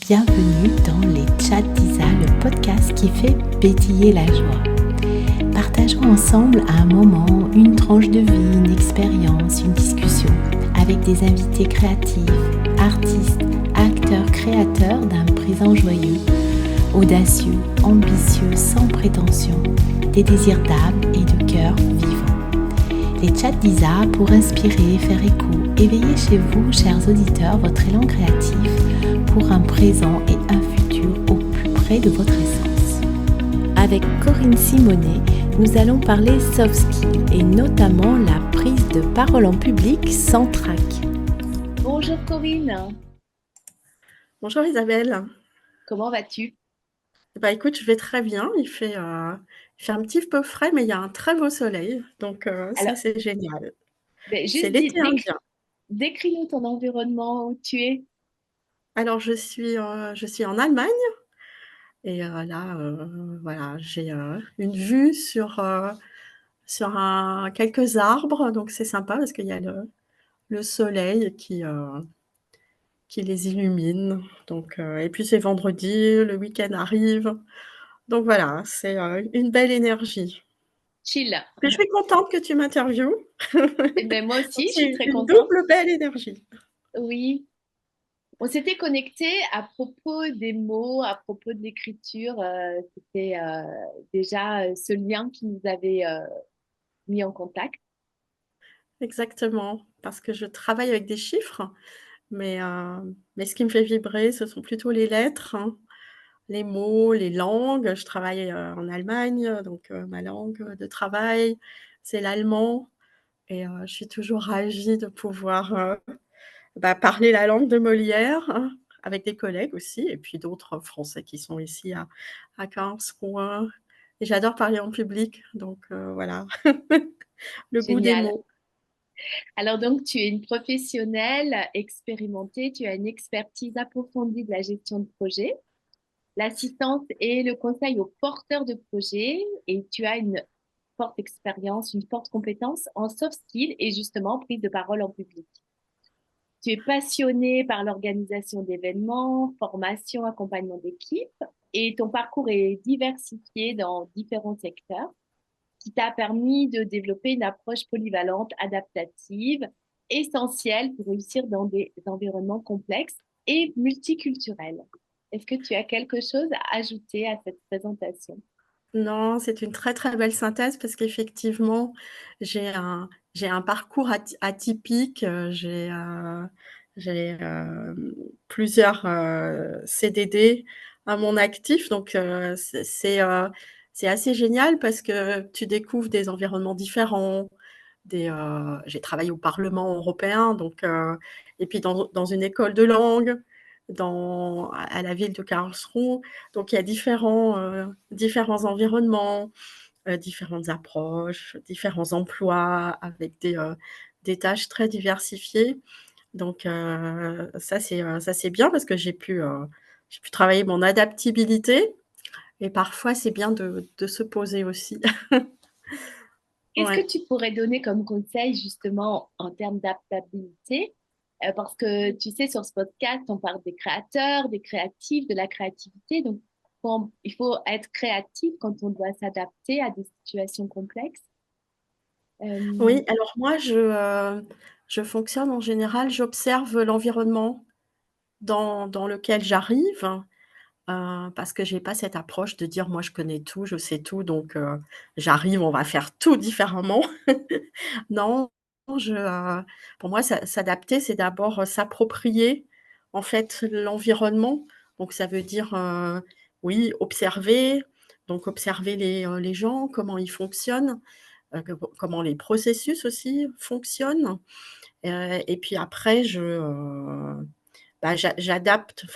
Bienvenue dans les Chats d'Isa, le podcast qui fait pétiller la joie. Partageons ensemble un moment, une tranche de vie, une expérience, une discussion avec des invités créatifs, artistes, acteurs, créateurs d'un présent joyeux, audacieux, ambitieux, sans prétention, des désirs d'âme et de cœur vivants. Les Chats d'Isa pour inspirer, faire écho, éveiller chez vous, chers auditeurs, votre élan créatif pour un présent et un futur au plus près de votre essence. Avec Corinne Simonet, nous allons parler soft skills et notamment la prise de parole en public sans trac. Bonjour Corinne. Bonjour Isabelle. Comment vas-tu ? Écoute, je vais très bien. Il fait un petit peu frais, mais il y a un très beau soleil, donc ça c'est génial. C'est l'été indien. Décris-nous ton environnement où tu es. Alors je suis en Allemagne et là, voilà, j'ai une vue sur quelques arbres, donc c'est sympa parce qu'il y a le soleil qui les illumine. Donc et puis c'est vendredi, le week-end arrive, donc voilà, c'est une belle énergie. Chill. Je suis contente que tu m'interviewes. Moi aussi, Donc je suis c'est très une contente. double belle énergie. Oui. On s'était connecté à propos des mots, à propos de l'écriture. C'était déjà ce lien qui nous avait mis en contact. Exactement, parce que je travaille avec des chiffres, mais ce qui me fait vibrer, ce sont plutôt les lettres, hein, les mots, les langues. Je travaille, en Allemagne, donc ma langue de travail, c'est l'allemand et je suis toujours ravie de pouvoir, parler la langue de Molière, hein, avec des collègues aussi et puis d'autres Français qui sont ici à Karlsruhe et j'adore parler en public donc voilà, le goût des Génial. mots. Alors donc, tu es une professionnelle expérimentée, tu as une expertise approfondie de la gestion de projet, l'assistance et le conseil aux porteurs de projets et tu as une forte expérience, une forte compétence en soft skills et justement prise de parole en public. Tu es passionnée par l'organisation d'événements, formation, accompagnement d'équipe et ton parcours est diversifié dans différents secteurs qui t'a permis de développer une approche polyvalente, adaptative, essentielle pour réussir dans des environnements complexes et multiculturels. Est-ce que tu as quelque chose à ajouter à cette présentation? Non, c'est une très, très belle synthèse parce qu'effectivement, j'ai un j'ai un parcours atypique, plusieurs, CDD à mon actif donc c'est assez génial parce que tu découvres des environnements différents, j'ai travaillé au Parlement européen donc et puis dans une école de langue, à la ville de Karlsruhe. Donc il y a différents environnements, différentes approches, différents emplois avec des tâches très diversifiées. Donc ça c'est bien parce que j'ai pu travailler mon adaptabilité et parfois c'est bien de se poser aussi. Qu'est-ce que Ouais. tu pourrais donner comme conseil justement en termes d'adaptabilité? Parce que tu sais, sur ce podcast, on parle des créateurs, des créatifs, de la créativité. Donc, il faut être créatif quand on doit s'adapter à des situations complexes. Oui, Euh, alors moi je fonctionne en général, j'observe l'environnement dans lequel j'arrive, parce que j'ai pas cette approche de dire: «Moi je connais tout, je sais tout donc j'arrive, on va faire tout différemment». Non, pour moi s'adapter, c'est d'abord, s'approprier en fait l'environnement. Donc ça veut dire, oui, observer, donc observer les gens, comment ils fonctionnent, comment les processus aussi fonctionnent, et puis après j'adapte,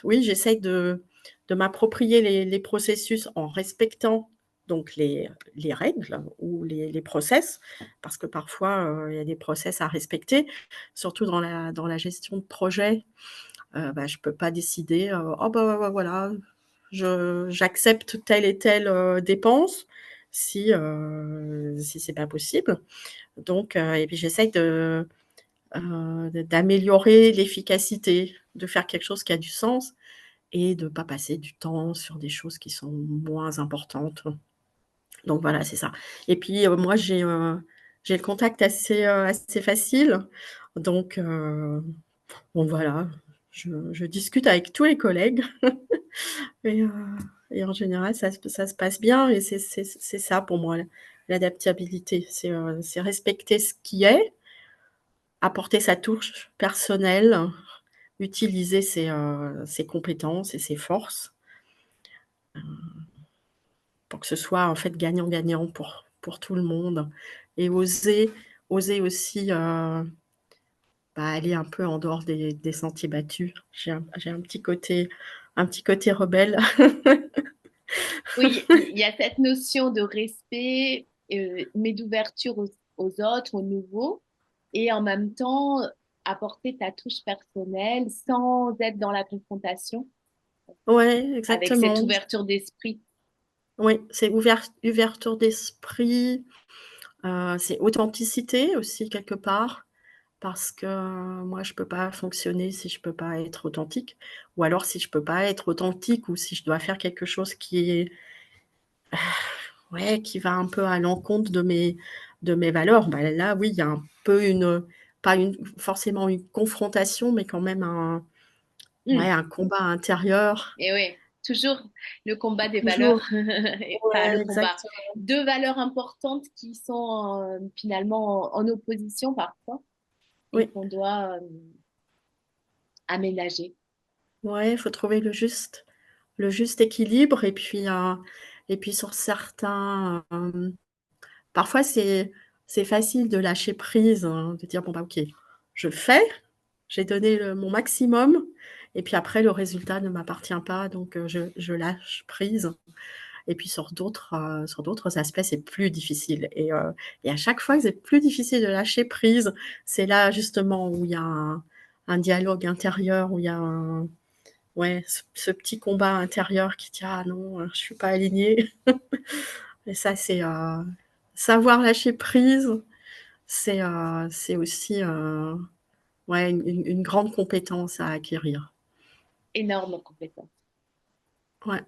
oui, j'essaye de m'approprier les processus en respectant donc les règles ou les process, parce que parfois, il y a des process à respecter, surtout dans la gestion de projet. Je peux pas décider, «Oh voilà, j'accepte telle et telle, dépense», si c'est pas possible. Donc et puis j'essaye de d'améliorer l'efficacité, de faire quelque chose qui a du sens et de pas passer du temps sur des choses qui sont moins importantes. Donc voilà, c'est ça. Et puis, moi j'ai le contact assez facile, donc bon voilà, je discute avec tous les collègues et heu et en général ça se passe bien et c'est ça pour moi l'adaptabilité. C'est respecter ce qui est, apporter sa touche personnelle, utiliser ses compétences et ses forces, pour que ce soit en fait gagnant-gagnant pour tout le monde et oser aussi, bah, aller un peu en dehors des sentiers battus. J'ai un petit côté rebelle. Oui, il y a cette notion de respect, mais d'ouverture aux autres, aux nouveaux, et en même temps apporter ta touche personnelle sans être dans la confrontation, Ouais, avec cette exactement. ouverture d'esprit. Oui, c'est ouverture d'esprit, c'est authenticité aussi quelque part, parce que moi je peux pas fonctionner si je peux pas être authentique ou alors si je peux pas être authentique ou si je dois faire quelque chose qui est ouais, qui va un peu à l'encontre de mes valeurs, bah, là, oui, il y a un peu pas une forcément une confrontation, mais quand même Hmm. ouais, un combat intérieur. Et oui, toujours le combat des valeurs, Toujours, enfin le ouais, combat. exactement. Deux valeurs importantes qui sont finalement en opposition parfois et Oui, qu'on doit aménager. ouais, il faut trouver le juste équilibre et puis sur certains, parfois c'est facile de lâcher prise, de dire: «Bon, bah, OK, je fais, j'ai donné mon maximum et puis après le résultat ne m'appartient pas donc je lâche prise» et puis sur d'autres aspects, c'est plus difficile et à chaque fois que c'est plus difficile de lâcher prise, c'est là justement où il y a un dialogue intérieur, où il y a un ouais, ce petit combat intérieur qui dit: «Ah non, je suis pas alignée» et ça c'est, savoir lâcher prise, c'est aussi, ouais, une grande compétence à acquérir. Énorme compétence. Ouais.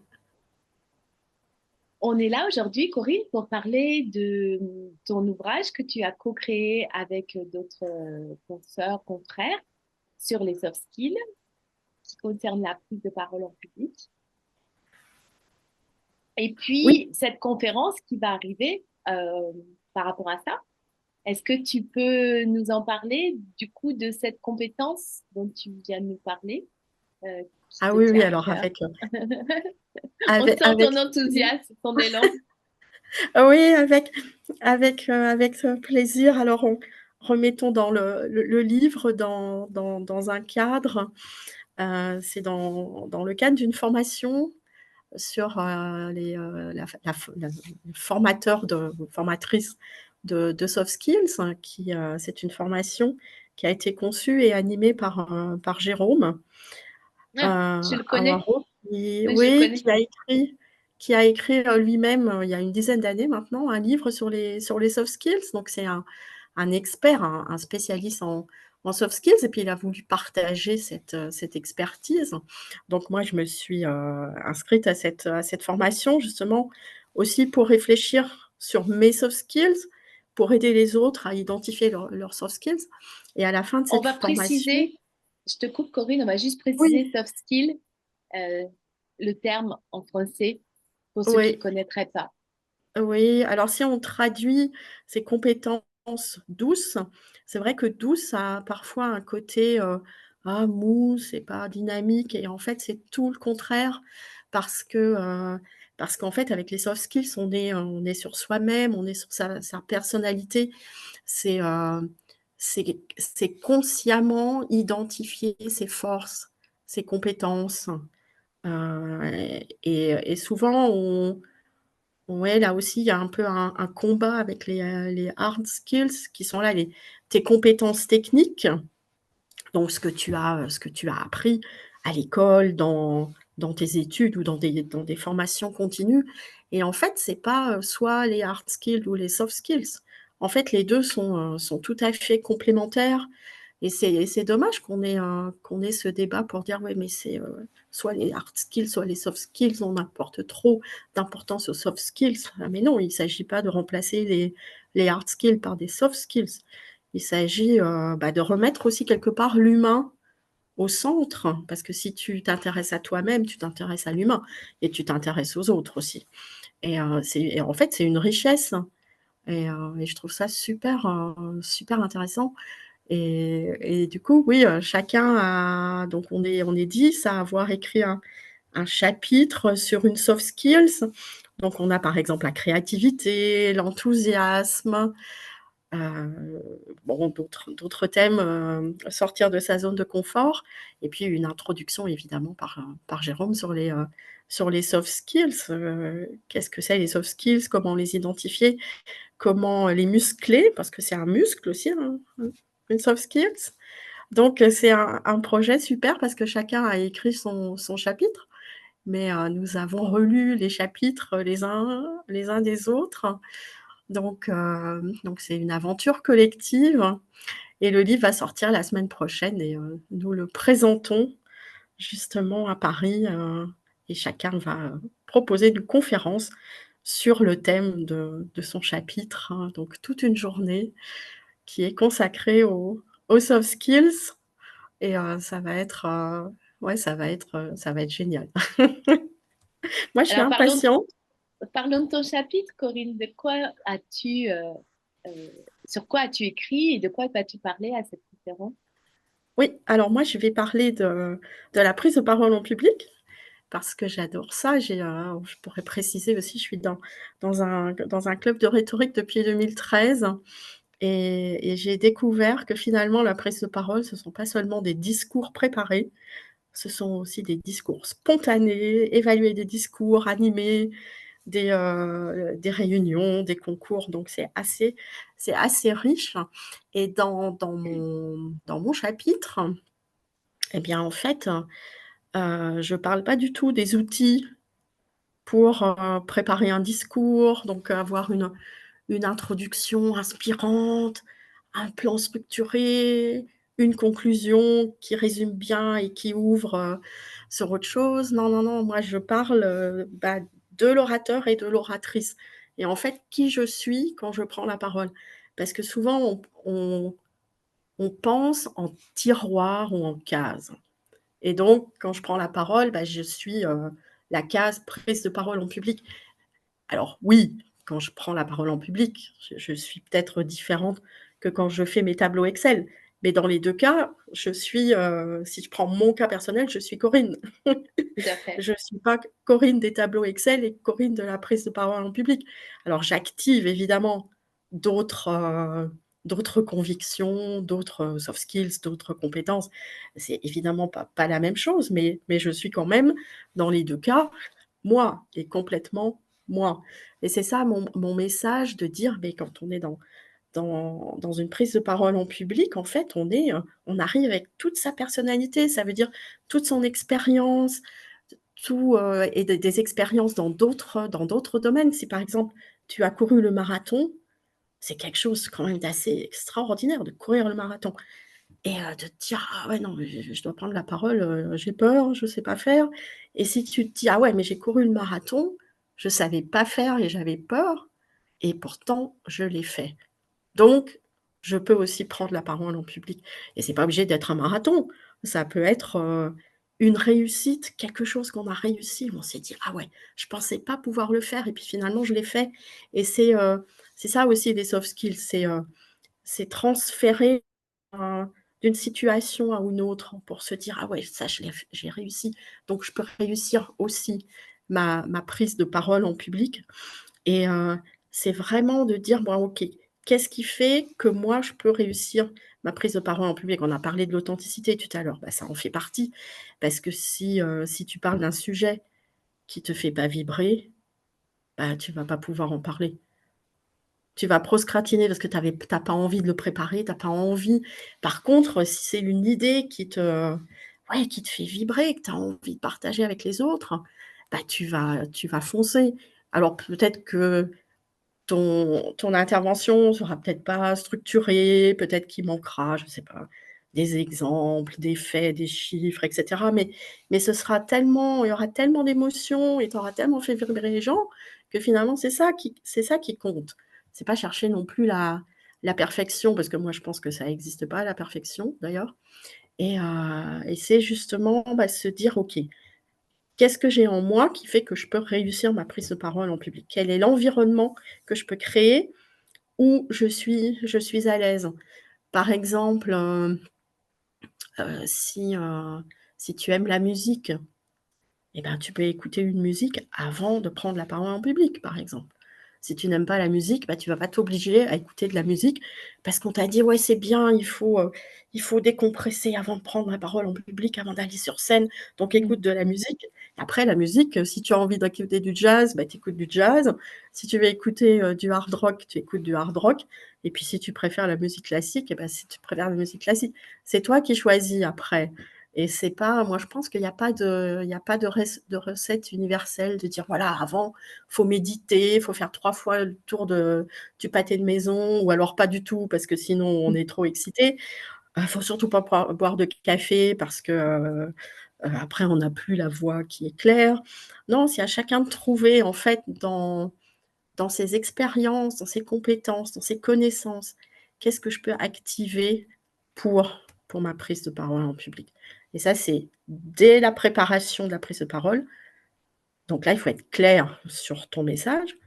On est là aujourd'hui, Corinne, pour parler de ton ouvrage que tu as co-créé avec d'autres consoeurs, confrères sur les soft skills qui concernent la prise de parole en public. Et Oui. puis, cette conférence qui va arriver par rapport à ça, est-ce que tu peux nous en parler du coup de cette compétence dont tu viens de nous parler, qui Ah te oui, oui, tient à alors cœur? On sent avec ton enthousiasme, ton élan. oui, avec, plaisir. Alors remettons dans le livre dans un cadre, c'est dans le cadre d'une formation sur, la formateur de formatrice de soft skills, qui, c'est une formation qui a été conçue et animée par Jérôme. Ah, je le connais. Araro qui Oui, je le oui, connais. qui a écrit, lui-même, il y a une dizaine d'années maintenant, un livre sur les soft skills. Donc c'est un expert, un spécialiste en soft skills et puis il a voulu partager cette expertise. Donc moi je me suis, inscrite à cette formation justement aussi pour réfléchir sur mes soft skills, pour aider les autres à identifier leurs soft skills et à la fin de On cette va formation préciser, je te coupe Corinne, on va juste préciser oui, soft skill, euh, le terme en français, pour ceux qui ne oui. connaîtraient pas. Oui, alors si on traduit ces compétences douces, c'est vrai que douce a parfois un côté, ah mou, c'est pas dynamique et en fait, c'est tout le contraire parce que, parce qu'en fait, avec les soft skills, on est sur soi-même, on est sur sa personnalité. C'est, c'est consciemment identifier ses forces, ses compétences, et souvent ouais, là aussi, il y a un peu un combat avec les hard skills qui sont là, tes compétences techniques, donc ce que tu as appris à l'école, dans tes études ou dans des formations continues et en fait, c'est pas, soit les hard skills ou les soft skills. En fait, les 2 sont tout à fait complémentaires Et c'est dommage qu'on ait ce débat pour dire, ouais, mais c'est soit les hard skills, soit les soft skills, on apporte trop d'importance aux soft skills. Ah, mais non, il ne s'agit pas de remplacer les hard skills par des soft skills. Il s'agit de remettre aussi quelque part l'humain au centre, parce que si tu t'intéresses à toi-même, tu t'intéresses à l'humain, et tu t'intéresses aux autres aussi. Et en fait, c'est une richesse, et je trouve ça super intéressant. Et du coup, oui, chacun a, donc on est 10 à avoir écrit un chapitre sur une soft skills. Donc on a par exemple la créativité, l'enthousiasme, bon, d'autres thèmes, sortir de sa zone de confort, et puis une introduction évidemment par Jérôme sur les soft skills. Qu'est-ce que c'est les soft skills? Comment les identifier? Comment les muscler? Parce que c'est un muscle aussi, hein, une soft skills. Donc c'est un projet super parce que chacun a écrit son chapitre, mais nous avons relu les chapitres les uns des autres. Donc c'est une aventure collective, et le livre va sortir la semaine prochaine, et nous le présentons justement à Paris, et chacun va proposer une conférence sur le thème de son chapitre, hein. Donc toute une journée qui est consacrée aux soft skills, et ouais, ça va être génial. Moi, je suis Alors, impatiente. parlons de ton chapitre, Corinne. Euh, sur quoi as-tu écrit et de quoi vas-tu parler à cette conférence? Oui, alors moi, je vais parler de la prise de parole en public, parce que j'adore ça. Je pourrais préciser aussi, je suis dans un club de rhétorique depuis 2013, et j'ai découvert que finalement, la prise de parole, ce ne sont pas seulement des discours préparés, ce sont aussi des discours spontanés, évaluer des discours, animer des réunions, des concours. Donc c'est assez riche. Et dans mon chapitre, eh bien, en fait, je ne parle pas du tout des outils pour préparer un discours, donc avoir une introduction inspirante, un plan structuré, une conclusion qui résume bien et qui ouvre sur autre chose. Non, non, non, moi je parle de l'orateur et de l'oratrice. Et en fait, qui je suis quand je prends la parole. Parce que souvent, on pense en tiroir ou en case. Et donc, quand je prends la parole, je suis la case prise de parole en public. Alors oui, quand je prends la parole en public, je suis peut-être différente que quand je fais mes tableaux Excel. Mais dans les deux cas, si je prends mon cas personnel, je suis Corinne. Tout à fait. Je ne suis pas Corinne des tableaux Excel et Corinne de la prise de parole en public. Alors j'active évidemment d'autres d'autres convictions, d'autres soft skills, d'autres compétences. C'est évidemment pas la même chose, mais je suis quand même, dans les deux cas, moi, et complètement moi. Et c'est ça mon message, de dire, mais quand on est dans une prise de parole en public, en fait, on arrive avec toute sa personnalité, ça veut dire toute son expérience, et des expériences dans d'autres domaines. Si par exemple, tu as couru le marathon, c'est quelque chose quand même d'assez extraordinaire de courir le marathon, et de te dire: «Ah ouais, non, mais je dois prendre la parole, j'ai peur, je ne sais pas faire». Et si tu te dis: «Ah ouais, mais j'ai couru le marathon, je ne savais pas faire et j'avais peur, et pourtant je l'ai fait. Donc je peux aussi prendre la parole en public». Et c'est pas obligé d'être un marathon. Ça peut être une réussite, quelque chose qu'on a réussi, où on s'est dit: «Ah ouais, je pensais pas pouvoir le faire, et puis finalement je l'ai fait». Et c'est ça aussi les soft skills, c'est transférer d'une situation à une autre pour se dire: «Ah ouais, ça j'ai réussi, donc je peux réussir aussi ma prise de parole en public». Et c'est vraiment de dire: «Bon, OK, qu'est-ce qui fait que moi je peux réussir ma prise de parole en public?» On a parlé de l'authenticité tout à l'heure, ça en fait partie, parce que si tu parles d'un sujet qui te fait pas vibrer, tu vas pas pouvoir en parler. Tu vas procrastiner parce que tu as pas envie de le préparer, tu as pas envie. Par contre, si c'est une idée ouais, qui te fait vibrer, que tu as envie de partager avec les autres, tu vas foncer. Alors peut-être que ton intervention sera peut-être pas structurée, peut-être qu'il manquera, je sais pas, des exemples, des faits, des chiffres, etc. Mais ce sera tellement, il y aura tellement d'émotions et tu auras tellement fait vibrer les gens que finalement, c'est ça qui compte. C'est pas chercher non plus la perfection, parce que moi, je pense que ça n'existe pas, la perfection, d'ailleurs. Et c'est justement se dire, OK, qu'est-ce que j'ai en moi qui fait que je peux réussir ma prise de parole en public? Quel est l'environnement que je peux créer où je suis à l'aise? Par exemple, si, si tu aimes la musique, eh ben, tu peux écouter une musique avant de prendre la parole en public, par exemple. Si tu n'aimes pas la musique, bah, tu vas pas t'obliger à écouter de la musique parce qu'on t'a dit: «Ouais, c'est bien, il faut décompresser avant de prendre la parole en public, avant d'aller sur scène, donc écoute Mm. de la musique». Après la musique, si tu as envie d'écouter du jazz, bah, tu écoutes du jazz. Si tu veux écouter, du hard rock, tu écoutes du hard rock et puis si tu préfères la musique classique, et bah, si tu préfères la musique classique. C'est toi qui choisis après. Et c'est pas, moi je pense qu'il y a pas de recette universelle de dire: «Voilà, avant, faut méditer, faut faire 3 fois le tour du pâté de maison ou alors pas du tout parce que sinon on est trop excité. Faut surtout pas boire de café parce que, après on n'a plus la voix qui est claire». Non, c'est à chacun de trouver en fait dans ses expériences, dans ses compétences, dans ses connaissances, qu'est-ce que je peux activer pour ma prise de parole en public? Et ça, c'est dès la préparation de la prise de parole. Donc là, il faut être clair sur ton message.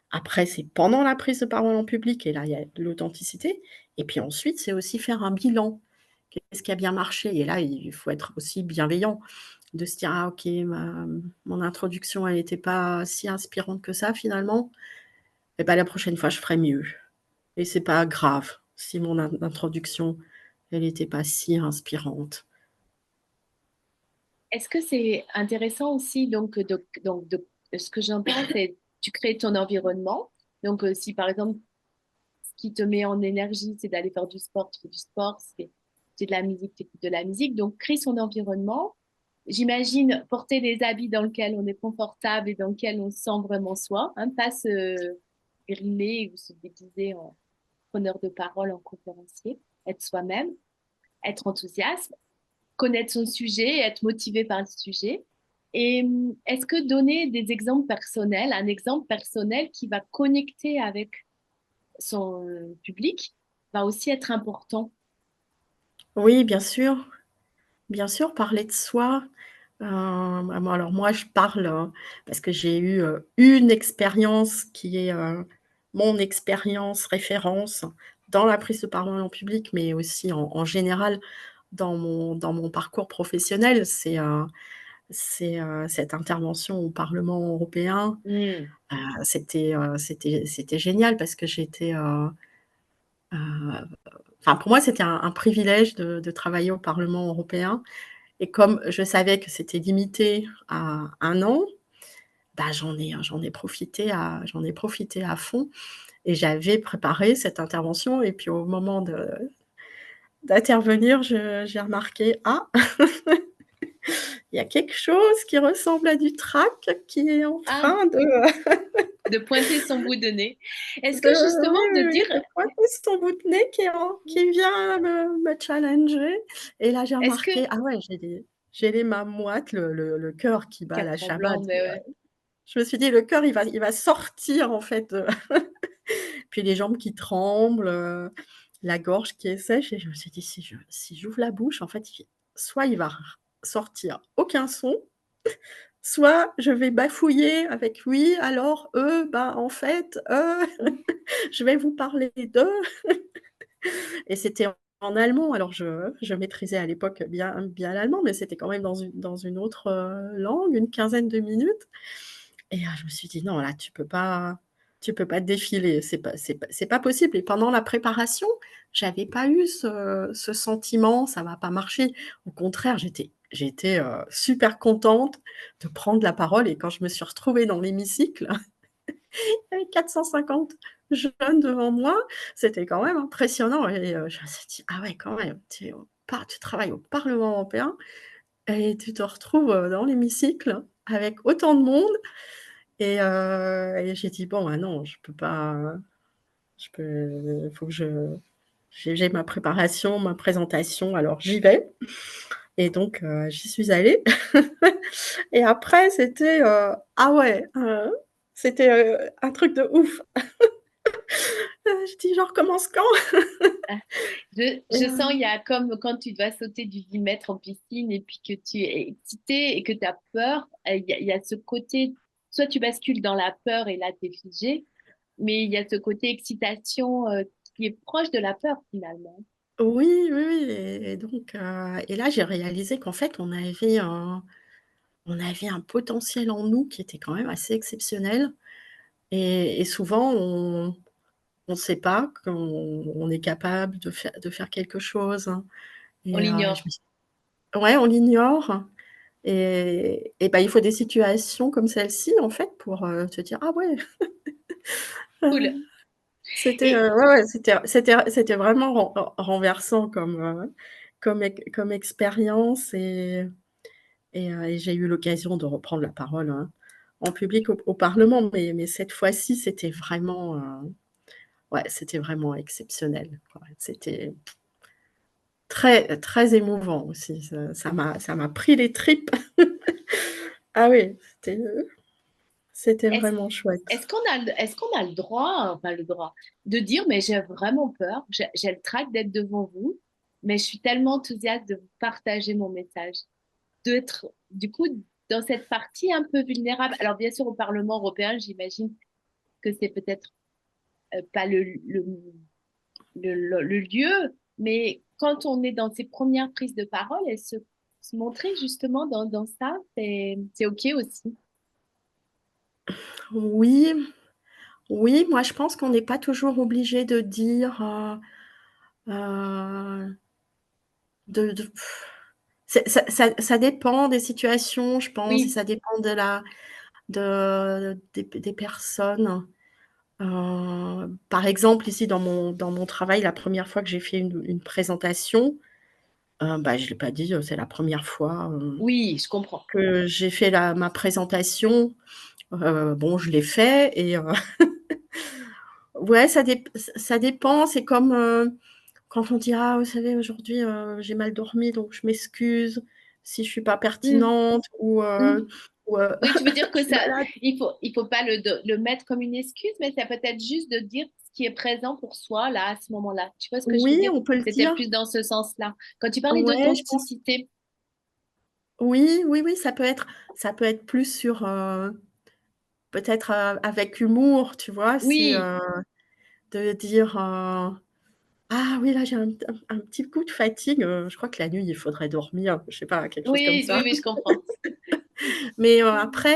Après, c'est pendant la prise de parole en public et là, il y a de l'authenticité et puis ensuite, c'est aussi faire un bilan. Qu'est-ce qui a bien marché? Et là, il faut être aussi bienveillant, de se dire: «Ah OK, mon introduction, elle n'était pas si inspirante que ça finalement. Et bah, la prochaine fois, je ferai mieux et c'est pas grave si mon introduction, elle était pas si inspirante». Est-ce que c'est intéressant aussi, ce que j'entends, c'est tu crées ton environnement. Donc, si par exemple, ce qui te met en énergie, c'est d'aller faire du sport, tu fais du sport, c'est de la musique, tu écoutes de la musique. Donc, crée son environnement. J'imagine porter des habits dans lesquels on est confortable et dans lesquels on se sent vraiment soi, hein, pas se griller ou se déguiser en preneur de parole, en conférencier, être soi-même, être enthousiaste, connaître son sujet, être motivé par le sujet. Et est-ce que donner des exemples personnels, un exemple personnel qui va connecter avec son public, va aussi être important? Oui, bien sûr, parler de soi. Bah, alors moi, je parle, parce que j'ai eu, une expérience qui est, mon expérience référence dans la prise de parole en public, mais aussi en général dans mon parcours professionnel. C'est, cette intervention au Parlement européen. Mm. C'était génial parce que heu, enfin pour moi, c'était un privilège de travailler au Parlement européen et comme je savais que c'était limité à 1 an, bah, j'en ai profité à fond et j'avais préparé cette intervention et puis au moment d'intervenir, je j'ai remarqué: «Ah, il y a quelque chose qui ressemble à du trac qui est en Ah, train de de pointer son bout de nez. Est-ce que justement oui, de oui, dire, oui, de pointer son bout de nez qui vient me challenger et là, j'ai est-ce que, remarqué, ah ouais, j'ai les mains moites, le cœur qui bat, la quatre blanc, chamade. mais ouais. Je me suis dit: «Le cœur, il va sortir en fait, puis les jambes qui tremblent, la gorge qui est sèche» et je me suis dit: Si j'ouvre la bouche, en fait, soit il va sortir aucun son, soit je vais bafouiller avec: «Oui, alors, bah, en fait, je vais vous parler de». Et c'était en allemand. Alors je maîtrisais à l'époque bien l'allemand, mais c'était quand même dans une autre, langue, une quinzaine de minutes et je me suis dit: «Non, là, tu peux pas défiler, c'est pas possible» et pendant la préparation, j'avais pas eu ce sentiment: «Ça va pas marcher». Au contraire, j'étais, super contente de prendre la parole et quand je me suis retrouvée dans l'hémicycle, il y avait 450 jeunes devant moi, c'était quand même impressionnant et je me suis dit: «Ah ouais, quand même, tu travailles au Parlement européen et tu te retrouves, dans l'hémicycle avec autant de monde» et j'ai dit: «Bon, ah non, je peux pas, faut que j'ai ma préparation, ma présentation, alors j'y vais et donc j'y suis allée et après c'était, ah ouais, c'était, un truc de ouf. Je dis: «Je recommence quand?» Ah, et je sens, il y a comme quand tu dois sauter du 10 mètres en piscine et puis que tu es excité et que tu as peur, il y a ce côté, soit tu bascules dans la peur et là tu es figé, mais il y a ce côté excitation qui est proche de la peur finalement. oui, oui, oui et donc et là j'ai réalisé qu'en fait on avait un potentiel en nous qui était quand même assez exceptionnel et souvent on sait pas qu'on est capable de faire quelque chose, hein On et je l'ignore. me suis ouais, on l'ignore et bah, il faut des situations comme celle-ci, en fait, pour, te dire: «Ah ouais!» Cool. C'était, Et ouais, ouais, c'était vraiment renversant comme expérience et j'ai eu l'occasion de reprendre la parole, hein, en public au parlement, mais cette fois-ci, c'était vraiment, ouais, c'était vraiment exceptionnel, quoi. C'était très, très émouvant aussi. Ça m'a pris les tripes. Ah oui, c'était est-ce vraiment chouette. est-ce qu'on a le droit, enfin le droit, de dire, mais j'ai vraiment peur, j'ai le trac d'être devant vous, mais je suis tellement enthousiaste de vous partager mon message, d'être du coup dans cette partie un peu vulnérable. Alors bien sûr, au Parlement européen, j'imagine que c'est peut-être pas le lieu, mais quand on est dans ses premières prises de parole et se montrer justement dans ça, c'est OK aussi. Oui, oui, moi je pense qu'on n'est pas toujours obligé de dire, heu, de ça dépend des situations, je pense et Oui, ça dépend des personnes. Par exemple, ici dans mon travail, la première fois que j'ai fait une présentation, bah, je l'ai pas dit, c'est la première fois, oui, je comprends. que j'ai fait ma présentation. Bon, je l'ai fait et ouais, ça dépend. C'est comme, quand on dit: «Ah, vous savez, aujourd'hui, j'ai mal dormi, donc je m'excuse si je suis pas Mm, pertinente» ou mm. ou Oui, tu veux dire «Je que suis ça, malade». il faut pas le mettre comme une excuse, mais ça peut être juste de dire ce qui est présent pour soi là à ce moment-là. Tu vois ce que je veux Oui, dire? on peut le C'était dire. plus dans ce sens-là. Quand tu parlais Ouais, je pense d'authenticité, oui, oui, oui, ça peut être plus sur, peut-être, avec humour, tu vois? C'est, oui, de dire, «Ah oui, là, j'ai un petit coup de fatigue, je crois que la nuit, il faudrait dormir», je sais pas, quelque chose comme oui, oui, ça. oui, je comprends. Mais, après,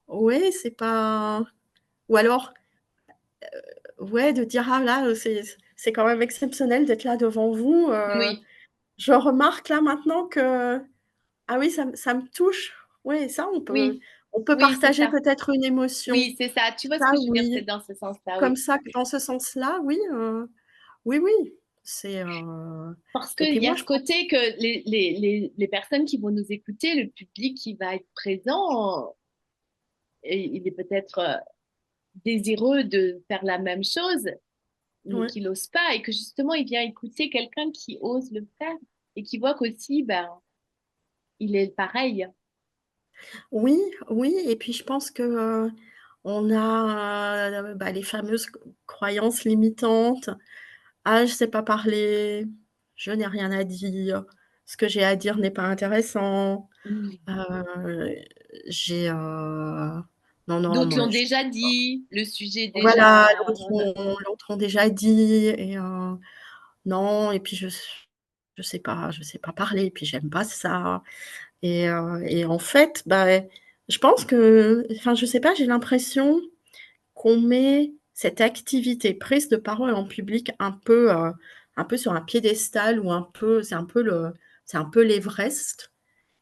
ouais, c'est pas ou alors, ouais, de dire: «Ah là, c'est quand même exceptionnel d'être là devant vous, Oui, je remarque là maintenant que ah oui, ça me touche». Oui, ça, oui, on peut oui, c'est partager ça. peut-être une émotion. Oui, c'est ça. Tu vois ce Ça, que je veux dire? C'est oui. dans ce sens-là, Comme oui. ça, dans ce sens-là, oui, oui, oui. C'est, Parce et qu'il puis y moi, a je ce pense côté que les personnes qui vont nous écouter, le public qui va être présent, et il est peut-être désireux de faire la même chose, mais ouais. qui n'ose pas, et que justement, il vient écouter quelqu'un qui ose le faire et qui voit qu'aussi, ben, il est pareil. Oui, oui et puis je pense que, on a, bah, les fameuses croyances limitantes. «Ah, je sais pas parler, je n'ai rien à dire, ce que j'ai à dire n'est pas intéressant, Mm. heu, j'ai, non, non, D'autres moi l'ont je déjà dit, le sujet est voilà, déjà. l'autres ont déjà dit et non et puis je sais pas parler et puis j'aime pas ça et en fait, bah, je pense que enfin, je sais pas, j'ai l'impression qu'on met cette activité prise de parole en public un peu sur un piédestal ou un peu c'est un peu l'Everest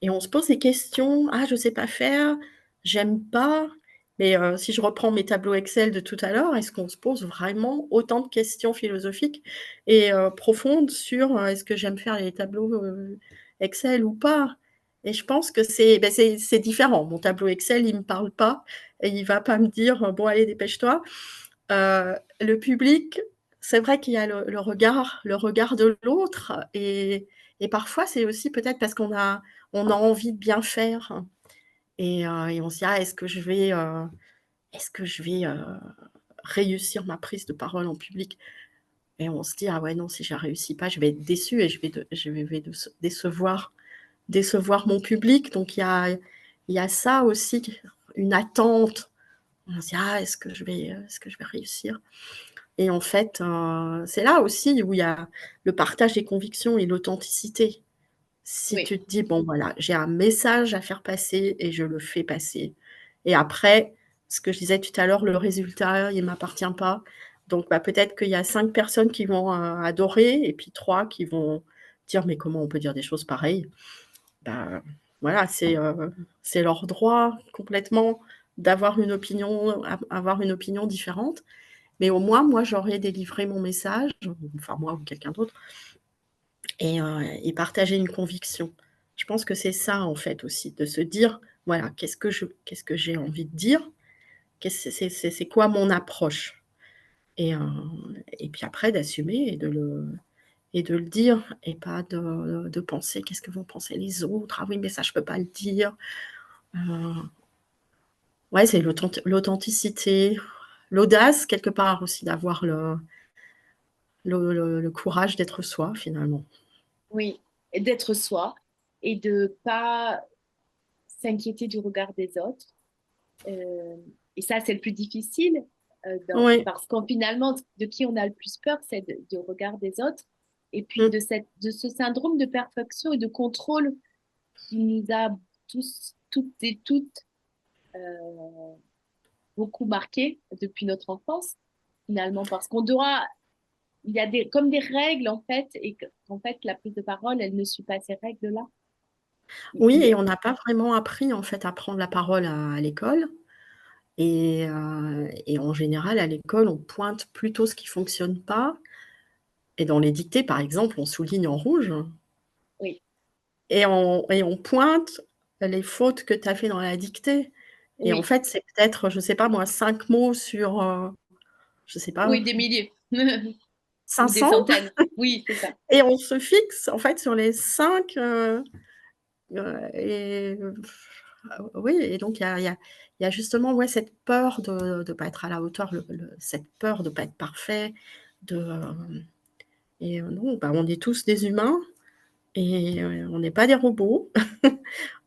et on se pose des questions: «Ah, je sais pas faire, j'aime pas». Mais si je reprends mes tableaux Excel de tout à l'heure, est-ce qu'on se pose vraiment autant de questions philosophiques et profondes sur, est-ce que j'aime faire les tableaux, Excel ou pas? Et je pense que c'est différent. Mon tableau Excel, il me parle pas et il va pas me dire: «Bon allez dépêche-toi». Le public, c'est vrai qu'il y a le regard de l'autre et parfois c'est aussi peut-être parce on a envie de bien faire et on se dit: «Ah, est-ce que je vais, réussir ma prise de parole en public?» Et on se dit: «Ah ouais, non, si je réussis pas, je vais être déçu et je vais décevoir mon public». Donc il y a ça aussi, une attente. On se dit: «Ah, est-ce que je vais réussir?» Et en fait, c'est là aussi où il y a le partage des convictions et l'authenticité. Si Oui, tu te dis: «Bon voilà, j'ai un message à faire passer et je le fais passer» et après, ce que je disais tout à l'heure, le résultat, il m'appartient pas. Donc bah, peut-être qu'il y a 5 personnes qui vont, adorer et puis 3 qui vont dire: «Mais comment on peut dire des choses pareilles?» Bah, voilà, c'est leur droit complètement d'avoir une opinion, avoir une opinion différente. Mais au moins, moi, j'aurais délivré mon message, enfin moi ou quelqu'un d'autre, et partager une conviction. Je pense que c'est ça, en fait, aussi, de se dire: «Voilà, qu'est-ce que j'ai envie de dire? C'est quoi mon approche?» et heu et puis après d'assumer et de le dire et pas de penser: «Qu'est-ce que vont penser les autres? Ah oui, mais ça, je peux pas le dire». Heu, ouais, c'est l'authenticité, l'audace quelque part aussi d'avoir le courage d'être soi, finalement. oui. Et d'être soi et de pas s'inquiéter du regard des autres. Euh, et ça, c'est le plus difficile Oui. parce qu'en finalement, de qui on a le plus peur, c'est du regard des autres. Et puis Mmh. de ce syndrome de perfection et de contrôle qui nous a tous, toutes et toutes beaucoup marqué depuis notre enfance, finalement, parce qu'on doit, il y a comme des règles, en fait, et qu'en fait, la prise de parole, elle ne suit pas ces règles-là. Oui Il et est- on n'a pas vraiment appris, en fait, à prendre la parole à l'école et en général, à l'école, on pointe plutôt ce qui fonctionne pas et dans les dictées, par exemple, on souligne en rouge oui, et on pointe les fautes que tu as fait dans la dictée et en oui, fait, c'est peut-être, je sais pas moi, 5 mots sur, je sais pas, oui, des milliers ou des 500 centaines. Oui, c'est ça. et on se fixe, en fait, sur les 5. Et oui et donc il y a justement, ouais, cette peur de pas être à la hauteur, cette peur de pas être parfait, de, non, bah, on est tous des humains et on n'est pas des robots.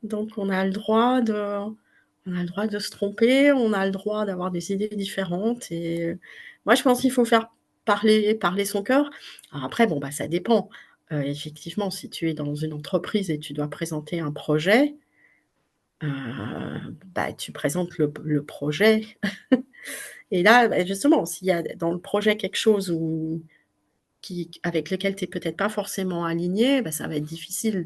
Donc on a le droit de se tromper, on a le droit d'avoir des idées différentes et moi, je pense qu'il faut faire parler son cœur. Alors après, bon, bah, ça dépend. Effectivement, si tu es dans une entreprise et tu dois présenter un projet, bah, tu présentes le projet et là, bah, justement, s'il y a dans le projet quelque chose qui avec lequel tu es peut-être pas forcément aligné, bah, ça va être difficile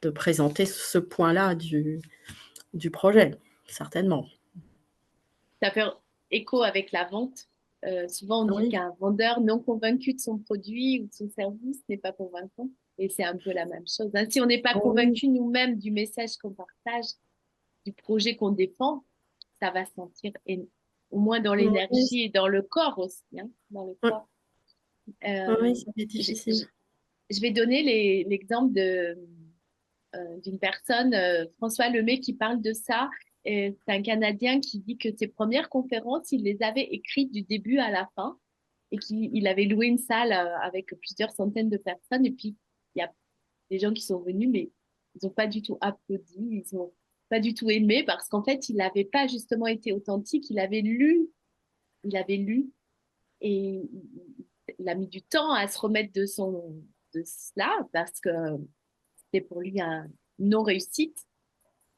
de présenter ce point-là du projet, certainement. Ça fait écho avec la vente. Souvent, on dit Oui, qu'un vendeur non convaincu de son produit ou de son service n'est pas convaincant. Et c'est un peu la même chose, hein. Si on n'est pas oui, convaincu nous-mêmes du message qu'on partage, du projet qu'on défend, ça va se sentir au moins dans oui, l'énergie et dans le corps aussi, hein, dans le ouais, corps. oui, Euh, ça va être je, difficile. je- je vais donner l'exemple d'une personne, François Lemay, qui parle de ça. C'est un Canadien qui dit que ses premières conférences, il les avait écrites du début à la fin et qu'il avait loué une salle avec plusieurs centaines de personnes. Et puis, il y a des gens qui sont venus, mais ils n'ont pas du tout applaudi, ils n'ont pas du tout aimé parce qu'en fait, il n'avait pas justement été authentique. Il avait lu et il a mis du temps à se remettre de cela parce que c'était pour lui un non-réussite.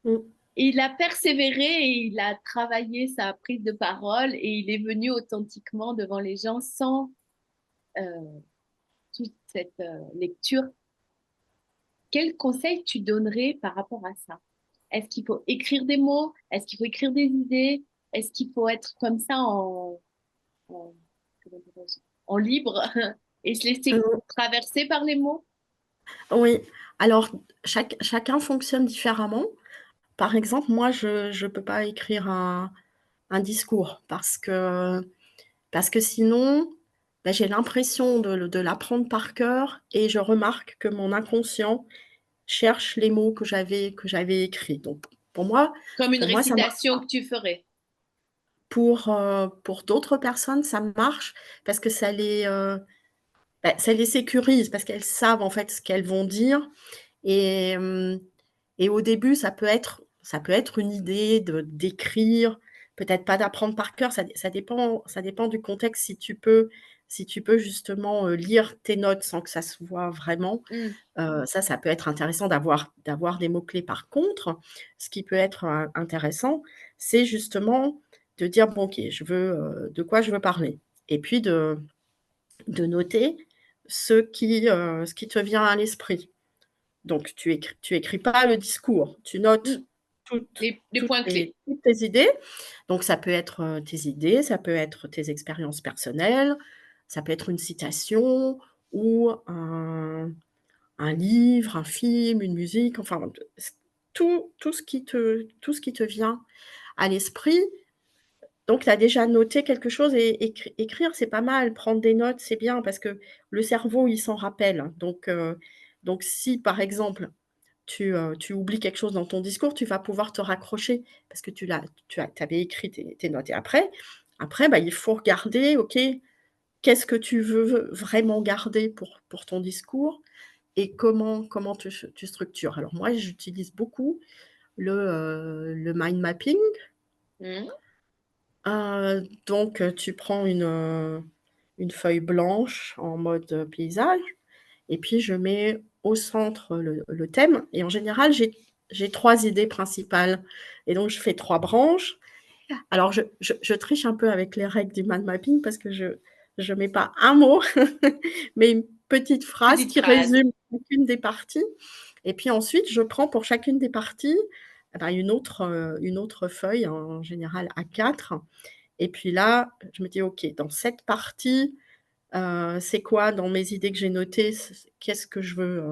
Mmh. Et il a persévéré et il a travaillé sa prise de parole et il est venu authentiquement devant les gens sans euh, toute cette lecture. Quel conseil tu donnerais par rapport à ça? Est-ce qu'il faut écrire des mots? Est-ce qu'il faut écrire des idées? Est-ce qu'il faut être comme ça en, comment dirais-je, en libre et se laisser Mmh. traverser par les mots? Oui, alors chacun fonctionne différemment. Par exemple, moi, je peux pas écrire un discours parce que sinon, j'ai l'impression de l'apprendre par cœur et je remarque que mon inconscient cherche les mots que j'avais écrits. Donc Comme une pour moi, ça marche récitation pas. que tu ferais. Pour d'autres personnes, ça marche parce que ça les sécurise, parce qu'elles savent en fait ce qu'elles vont dire et hem et au début, ça peut être une idée d'écrire, peut-être pas d'apprendre par cœur, ça dépend du contexte. Si tu peux justement, lire tes notes sans que ça se voit vraiment, Mm. ça peut être intéressant d'avoir des mots-clés. Par contre, ce qui peut être, intéressant, c'est justement de dire: «Bon OK, de quoi je veux parler?» et puis de noter ce qui te vient à l'esprit. Donc tu écris pas le discours, tu notes Mm. toutes Les points clés. toutes tes idées. Donc ça peut être, tes idées, ça peut être tes expériences personnelles, ça peut être une citation ou un livre, un film, une musique, enfin tout ce qui te vient à l'esprit. Donc tu as déjà noté quelque chose et écrire, c'est pas mal. Prendre des notes, c'est bien parce que le cerveau, il s'en rappelle. Donc si, par exemple, tu oublies quelque chose dans ton discours, tu vas pouvoir te raccrocher parce que tu avais écrit tes notes et après, il faut regarder, OK, qu'est-ce que tu veux vraiment garder pour ton discours et comment tu structures? Alors moi, j'utilise beaucoup le mind mapping. Mm. Donc tu prends une feuille blanche en mode, paysage et puis je mets au centre le thème et en général, j'ai 3 idées principales et donc je fais 3 branches. Alors je triche un peu avec les règles du mind mapping parce que je mets pas un mot, mais une petite phrase Petite qui phrase. résume chacune des parties et puis ensuite je prends pour chacune des parties, une autre feuille, en général A4 et puis là, je me dis: «OK, dans cette partie, c'est quoi dans mes idées que j'ai notées, qu'est-ce que je veux,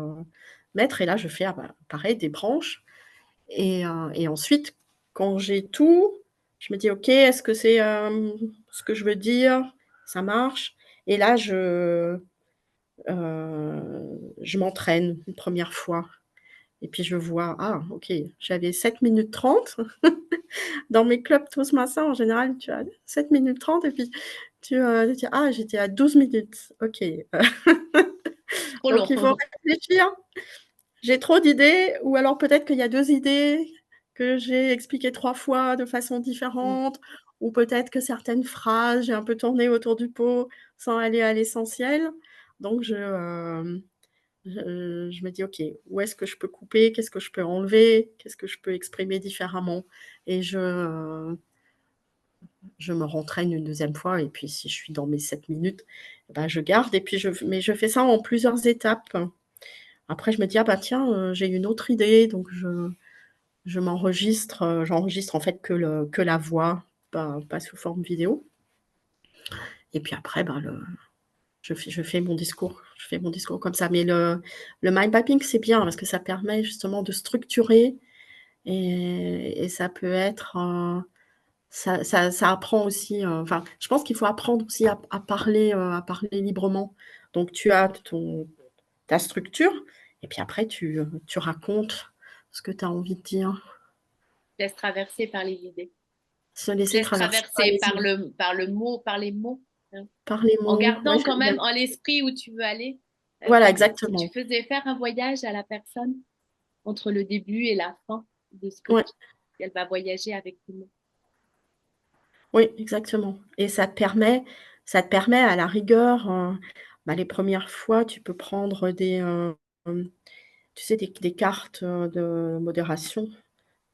mettre?» et là, je fais, pareil, des branches et ensuite, quand j'ai tout, je me dis: «OK, est-ce que c'est, ce que je veux dire? Ça marche?» et là, je m'entraîne une première fois et puis je vois: «Ah OK, j'avais 7 minutes 30. Dans mes clubs Toastmasters, en général, tu as 7 minutes 30 et puis tu dis: «Ah, j'étais à 12 minutes. OK». Trop Donc il faut long. réfléchir. J'ai trop d'idées ou alors peut-être qu'il y a 2 idées que j'ai expliquées 3 fois de façon Mm. différente ou peut-être que certaines phrases, j'ai un peu tourné autour du pot sans aller à l'essentiel. Donc je me dis: «OK, où est-ce que je peux couper? Qu'est-ce que je peux enlever? Qu'est-ce que je peux exprimer différemment?» et je me rentraîne une deuxième fois et puis si je suis dans mes 7 minutes, je garde et puis mais je fais ça en plusieurs étapes. Après je me dis: «Ah bah tiens, j'ai une autre idée», donc je m'enregistre, j'enregistre en fait que la voix, pas sous forme vidéo et puis après, je fais mon discours comme ça. Mais le mind mapping, c'est bien parce que ça permet justement de structurer et ça peut être, ça apprend aussi, enfin, je pense qu'il faut apprendre aussi à parler librement. Donc tu as ta structure et puis après tu racontes ce que tu as envie de dire. Laisse traverser par les idées. Se laisser Laisse traverser par traverser les idées, par les mots, hein. par les En mots. Ouais, gardant quand j'aime bien. même en l'esprit où tu veux aller, Voilà, comme si tu exactement. faisais faire un voyage à la personne entre le début et la fin de ce que Ouais, elle va voyager avec tes mots. oui, exactement et ça te permet à la rigueur, les premières fois, tu peux prendre tu sais, des cartes, de modération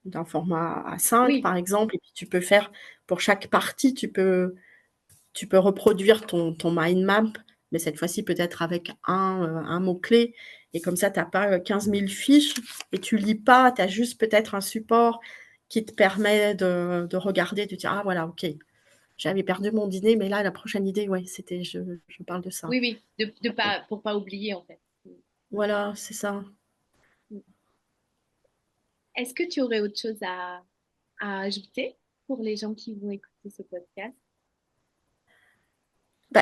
d'un format A5 Oui, par exemple et puis tu peux faire pour chaque partie, tu peux reproduire ton mind map, mais cette fois-ci peut-être avec un mot-clé et comme ça tu as pas, 15 000 fiches et tu lis pas, tu as juste peut-être un support qui te permet de regarder, de dire: «Ah voilà, OK, j'avais perdu mon dîner, mais là la prochaine idée, ouais, c'était je parle de ça». oui, oui, de pas, pour pas oublier en fait. Voilà, c'est ça. Est-ce que tu aurais autre chose à ajouter pour les gens qui vont écouter ce podcast?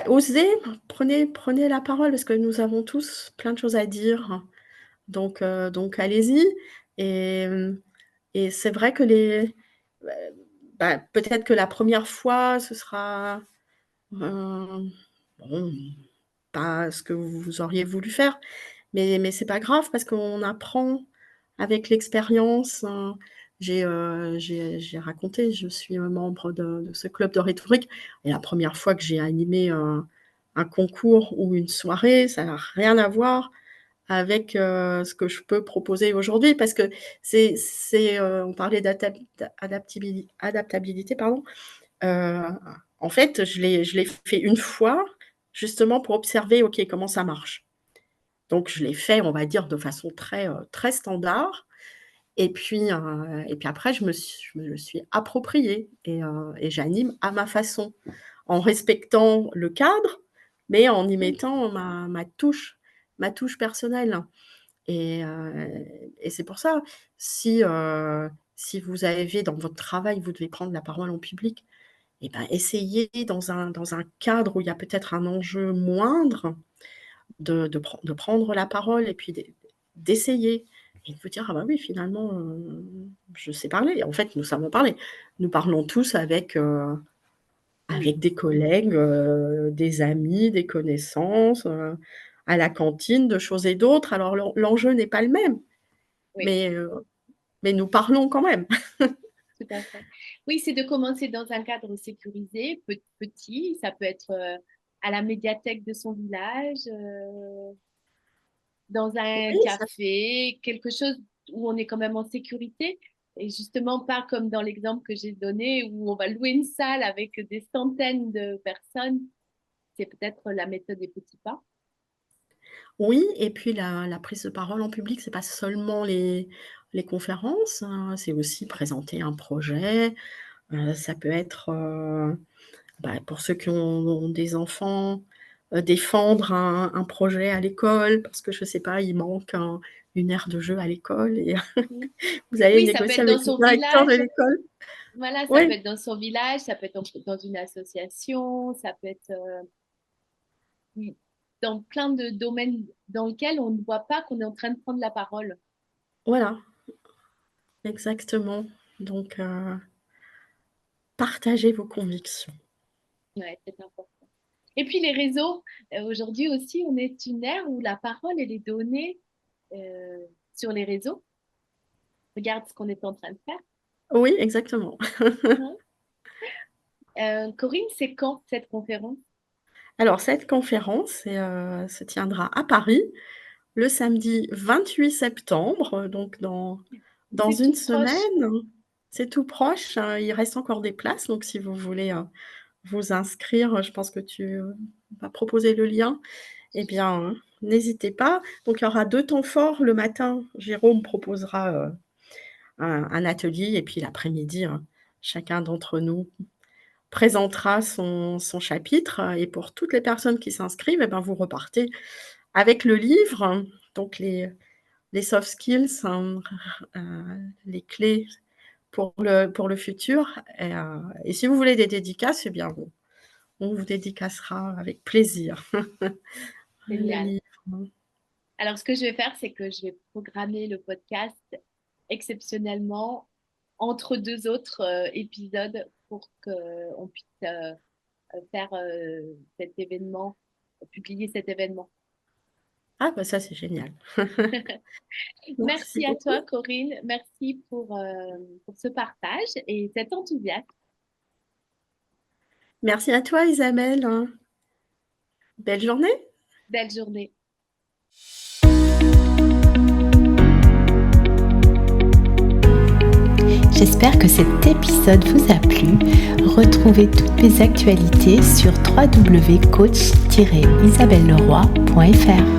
Osez, prenez la parole parce que nous avons tous plein de choses à dire, donc allez-y et et c'est vrai que bah peut-être que la première fois, ce sera, bon, pas ce que vous auriez voulu faire, mais c'est pas grave parce qu'on apprend avec l'expérience, j'ai raconté, je suis membre de ce club de rhétorique et la première fois que j'ai animé un concours ou une soirée, ça n'a rien à voir avec, ce que je peux proposer aujourd'hui parce que on parlait adaptabilité, pardon. Heu, En fait, je l'ai fait une fois, justement pour observer, OK, comment ça marche. Donc je l'ai fait, on va dire, de façon très standard et puis après je me le suis approprié et j'anime à ma façon, en respectant le cadre, mais en y Oui, mettant ma touche personnelle et c'est pour ça, si vous avez dans votre travail, vous devez prendre la parole en public et ben, essayez dans un cadre où il y a peut-être un enjeu moindre de prendre la parole et puis d'essayer et de vous dire: «Ah bah oui, finalement, je sais parler». Et en fait, nous savons parler. Nous parlons tous oui, avec des collègues, des amis, des connaissances, à la cantine, de choses et d'autres. Alors l'enjeu n'est pas le même, oui, mais heu, mais nous parlons quand même. tout à fait. Oui, c'est de commencer dans un cadre sécurisé, petit. Ça peut être à la médiathèque de son village, dans un Oui, ça café, quelque chose où on est quand même en sécurité. Et justement, pas comme dans l'exemple que j'ai donné, où on va louer une salle avec des centaines de personnes. C'est peut-être la méthode des petits pas. Oui et puis la prise de parole en public, c'est pas seulement les conférences, hein, c'est aussi présenter un projet, ça peut être, pour ceux qui ont des enfants, défendre un projet à l'école parce que je sais pas, il manque une aire de jeu à l'école et Mm. vous allez Oui, ça peut négocier être dans avec le son directeur de village. l'école. Voilà, ça peut Oui, être dans son village, ça peut être dans une association, ça peut être dans plein de domaines dans lesquels on ne voit pas qu'on est en train de prendre la parole. voilà, exactement. Donc partagez vos convictions. Ouais, c'est important. Et puis les réseaux, aujourd'hui aussi, on est une ère où la parole, elle est donnée euh, sur les réseaux. Regarde ce qu'on est en train de faire. Oui, exactement. Hein. Corinne, c'est quand cette conférence? Alors cette conférence se tiendra à Paris le samedi 28 septembre, donc dans C'est une tout proche. semaine. C'est tout proche, il reste encore des places, donc si vous voulez, vous inscrire, je pense que tu vas proposer le lien, eh bien, n'hésitez pas. Donc il y aura 2 temps forts. Le matin, Jérôme proposera, un atelier et puis l'après-midi, chacun d'entre nous présentera son chapitre, et pour toutes les personnes qui s'inscrivent, eh ben, vous repartez avec le livre, donc les soft skills, les clés pour le futur et si vous voulez des dédicaces, eh bien, on vous dédicacera avec plaisir le Génial. livre. Alors, ce que je vais faire, c'est que je vais programmer le podcast exceptionnellement entre deux autres épisodes pour qu'on puisse faire cet événement, publier cet événement. Ah bah, ça, c'est génial. Merci Merci à beaucoup. toi, Corinne. Merci pour ce partage et cet enthousiasme. Merci à toi, Isabelle, hein. Belle journée. Belle journée. J'espère que cet épisode vous a plu. Retrouvez toutes mes actualités sur www.coach-isabelleleroy.fr.